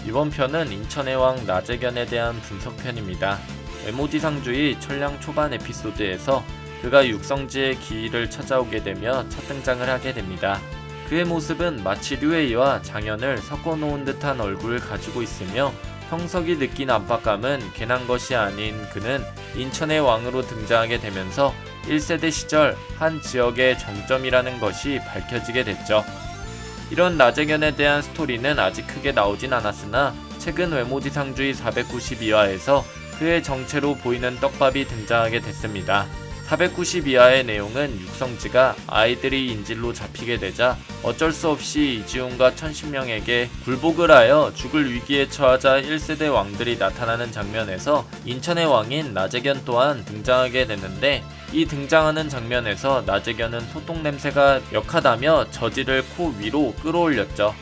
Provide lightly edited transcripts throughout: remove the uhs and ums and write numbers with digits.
이번 편은 인천의 왕 나재견에 대한 분석편입니다. 외모지상주의 천량 초반 에피소드에서 그가 육성지의 기일을 찾아오게 되며 첫 등장을 하게 됩니다. 그의 모습은 마치 류에이와 장현을 섞어놓은 듯한 얼굴을 가지고 있으며 형석이 느낀 압박감은 괜한 것이 아닌 그는 인천의 왕으로 등장하게 되면서 1세대 시절 한 지역의 정점이라는 것이 밝혀지게 됐죠. 이런 나재견에 대한 스토리는 아직 크게 나오진 않았으나 최근 외모지상주의 492화에서 그의 정체로 보이는 떡밥이 등장하게 됐습니다. 492화의 내용은 육성지가 아이들이 인질로 잡히게 되자 어쩔 수 없이 이지훈과 천신명에게 굴복을 하여 죽을 위기에 처하자 1세대 왕들이 나타나는 장면에서 인천의 왕인 나재견 또한 등장하게 되는데, 이 등장하는 장면에서 나재견은 소똥 냄새가 역하다며 저지를 코 위로 끌어올렸죠.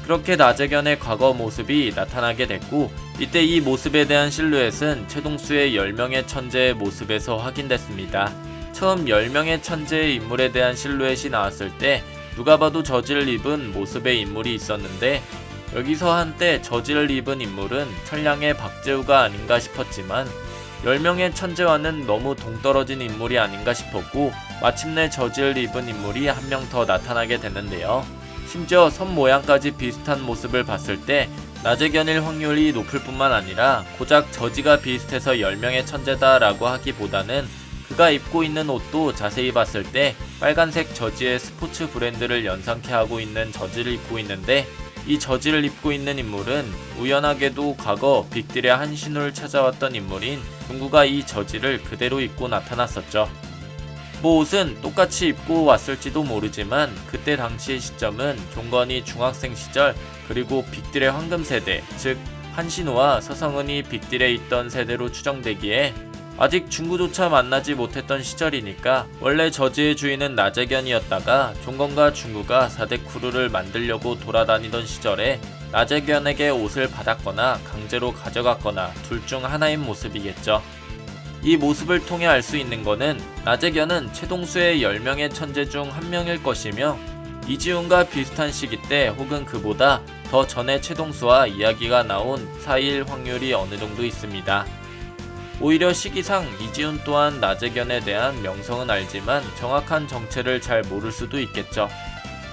그렇게 나재견의 과거 모습이 나타나게 됐고, 이때 이 모습에 대한 실루엣은 최동수의 10명의 천재의 모습에서 확인됐습니다. 처음 10명의 천재의 인물에 대한 실루엣이 나왔을 때 누가 봐도 저지를 입은 모습의 인물이 있었는데, 여기서 한때 저지를 입은 인물은 천량의 박재우가 아닌가 싶었지만 10명의 천재와는 너무 동떨어진 인물이 아닌가 싶었고, 마침내 저지를 입은 인물이 한 명 더 나타나게 됐는데요. 심지어 손 모양까지 비슷한 모습을 봤을 때 나재견일 확률이 높을 뿐만 아니라 고작 저지가 비슷해서 10명의 천재다 라고 하기보다는 그가 입고 있는 옷도 자세히 봤을 때 빨간색 저지의 스포츠 브랜드를 연상케 하고 있는 저지를 입고 있는데, 이 저지를 입고 있는 인물은 우연하게도 과거 빅딜의 한신우를 찾아왔던 인물인 중구가 이 저지를 그대로 입고 나타났었죠. 옷은 똑같이 입고 왔을지도 모르지만 그때 당시의 시점은 종건이 중학생 시절, 그리고 빅딜의 황금세대, 즉 한신우와 서성은이 빅딜에 있던 세대로 추정되기에 아직 중구조차 만나지 못했던 시절이니까 원래 저지의 주인은 나재견이었다가 종건과 중구가 4대 크루를 만들려고 돌아다니던 시절에 나재견에게 옷을 받았거나 강제로 가져갔거나 둘 중 하나인 모습이겠죠. 이 모습을 통해 알 수 있는 것은 나재견은 최동수의 10명의 천재 중 한 명일 것이며, 이지훈과 비슷한 시기 때 혹은 그보다 더 전에 최동수와 이야기가 나온 사이일 확률이 어느 정도 있습니다. 오히려 시기상 이지훈 또한 나재견에 대한 명성은 알지만 정확한 정체를 잘 모를 수도 있겠죠.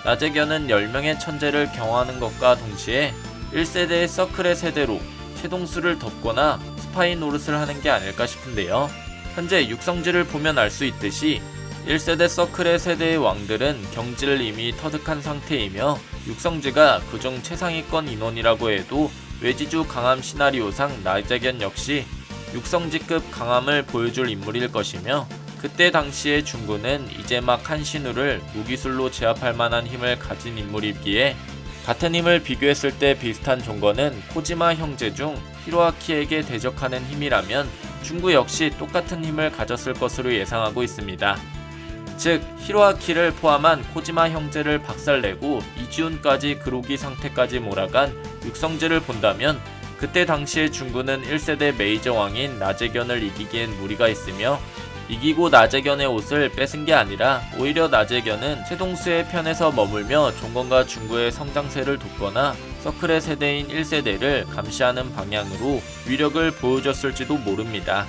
나재견은 10명의 천재를 경험하는 것과 동시에 1세대의 서클의 세대로 최동수를 덮거나 스파이 노릇을 하는 게 아닐까 싶은데요. 현재 육성지를 보면 알 수 있듯이 1세대 서클의 세대의 왕들은 경지를 이미 터득한 상태이며, 육성지가 그중 최상위권 인원이라고 해도 외지주 강함 시나리오상 나재견 역시 육성지급 강함을 보여줄 인물일 것이며, 그때 당시의 중구는 이제 막 한신우를 무기술로 제압할 만한 힘을 가진 인물이기에 같은 힘을 비교했을 때 비슷한 종거는 코지마 형제 중 히로아키에게 대적하는 힘이라면 중구 역시 똑같은 힘을 가졌을 것으로 예상하고 있습니다. 즉 히로아키를 포함한 코지마 형제를 박살내고 이지훈까지 그로기 상태까지 몰아간 육성지를 본다면 그때 당시의 중구는 1세대 메이저 왕인 나재견을 이기기엔 무리가 있으며, 이기고 나재견의 옷을 뺏은 게 아니라 오히려 나재견은 최동수의 편에서 머물며 종건과 중구의 성장세를 돕거나 서클의 세대인 1세대를 감시하는 방향으로 위력을 보여줬을지도 모릅니다.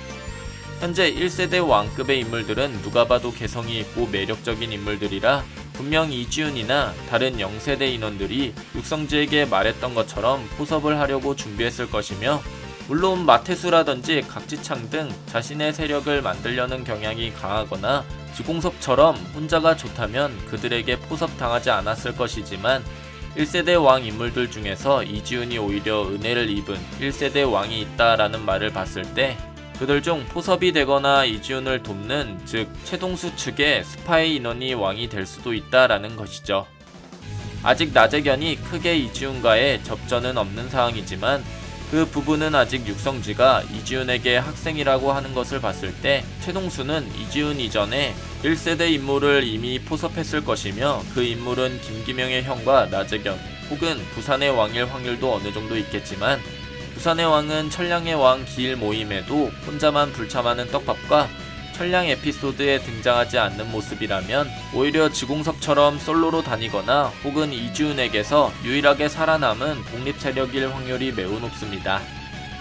현재 1세대 왕급의 인물들은 누가 봐도 개성이 있고 매력적인 인물들이라 분명 이지훈이나 다른 0세대 인원들이 육성지에게 말했던 것처럼 포섭을 하려고 준비했을 것이며, 물론 마태수라든지 각지창 등 자신의 세력을 만들려는 경향이 강하거나 주공섭처럼 혼자가 좋다면 그들에게 포섭당하지 않았을 것이지만, 1세대 왕 인물들 중에서 이지훈이 오히려 은혜를 입은 1세대 왕이 있다라는 말을 봤을 때 그들 중 포섭이 되거나 이지훈을 돕는, 즉 최동수 측의 스파이 인원이 왕이 될 수도 있다라는 것이죠. 아직 나재견이 크게 이지훈과의 접전은 없는 상황이지만 그 부분은 아직 육성지가 이지훈에게 학생이라고 하는 것을 봤을 때 최동수는 이지훈 이전에 1세대 인물을 이미 포섭했을 것이며, 그 인물은 김기명의 형과 나재견 혹은 부산의 왕일 확률도 어느 정도 있겠지만, 부산의 왕은 천량의 왕 기일 모임에도 혼자만 불참하는 떡밥과 천량 에피소드에 등장하지 않는 모습이라면 오히려 지공섭처럼 솔로로 다니거나 혹은 이지훈에게서 유일하게 살아남은 독립 세력일 확률이 매우 높습니다.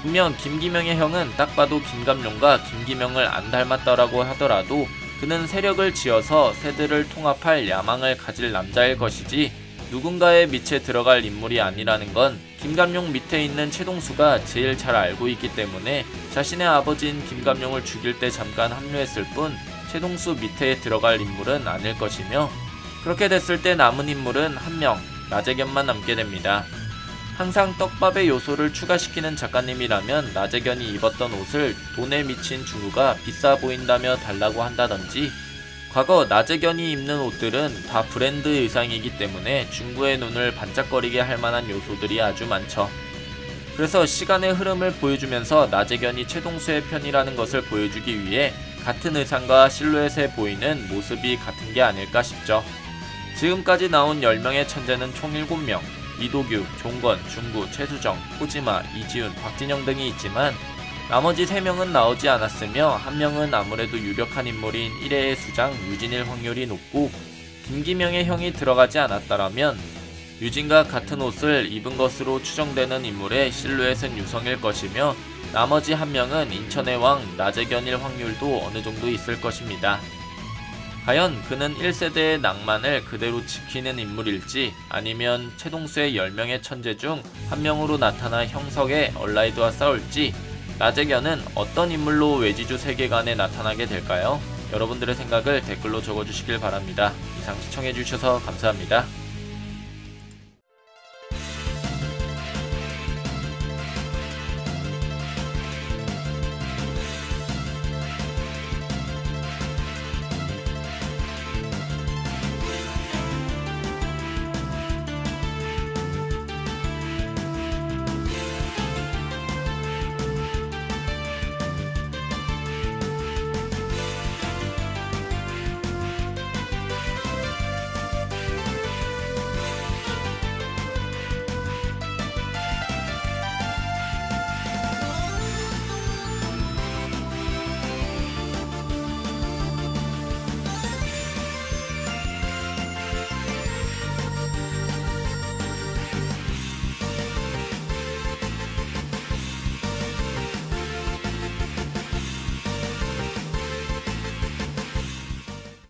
분명 김기명의 형은 딱 봐도 김감룡과 김기명을 안 닮았더라고 하더라도 그는 세력을 지어서 세대를 통합할 야망을 가질 남자일 것이지 누군가의 밑에 들어갈 인물이 아니라는 건 김감룡 밑에 있는 최동수가 제일 잘 알고 있기 때문에 자신의 아버지인 김감룡을 죽일 때 잠깐 합류했을 뿐 최동수 밑에 들어갈 인물은 아닐 것이며, 그렇게 됐을 때 남은 인물은 한 명, 나재견만 남게 됩니다. 항상 떡밥의 요소를 추가시키는 작가님이라면 나재견이 입었던 옷을 돈에 미친 중구가 비싸 보인다며 달라고 한다든지, 과거 나재견이 입는 옷들은 다 브랜드 의상이기 때문에 중구의 눈을 반짝거리게 할 만한 요소들이 아주 많죠. 그래서 시간의 흐름을 보여주면서 나재견이 최동수의 편이라는 것을 보여주기 위해 같은 의상과 실루엣에 보이는 모습이 같은 게 아닐까 싶죠. 지금까지 나온 10명의 천재는 총 7명, 이도규, 종건, 중구, 최수정, 호지마, 이지훈, 박진영 등이 있지만 나머지 3명은 나오지 않았으며 1명은 아무래도 유력한 인물인 1회의 수장 유진일 확률이 높고, 김기명의 형이 들어가지 않았다라면 유진과 같은 옷을 입은 것으로 추정되는 인물의 실루엣은 유성일 것이며, 나머지 1명은 인천의 왕 나재견일 확률도 어느 정도 있을 것입니다. 과연 그는 1세대의 낭만을 그대로 지키는 인물일지, 아니면 최동수의 10명의 천재 중 1명으로 나타나 형석의 얼라이드와 싸울지, 나재견은 어떤 인물로 외지주 세계관에 나타나게 될까요? 여러분들의 생각을 댓글로 적어주시길 바랍니다. 이상 시청해주셔서 감사합니다.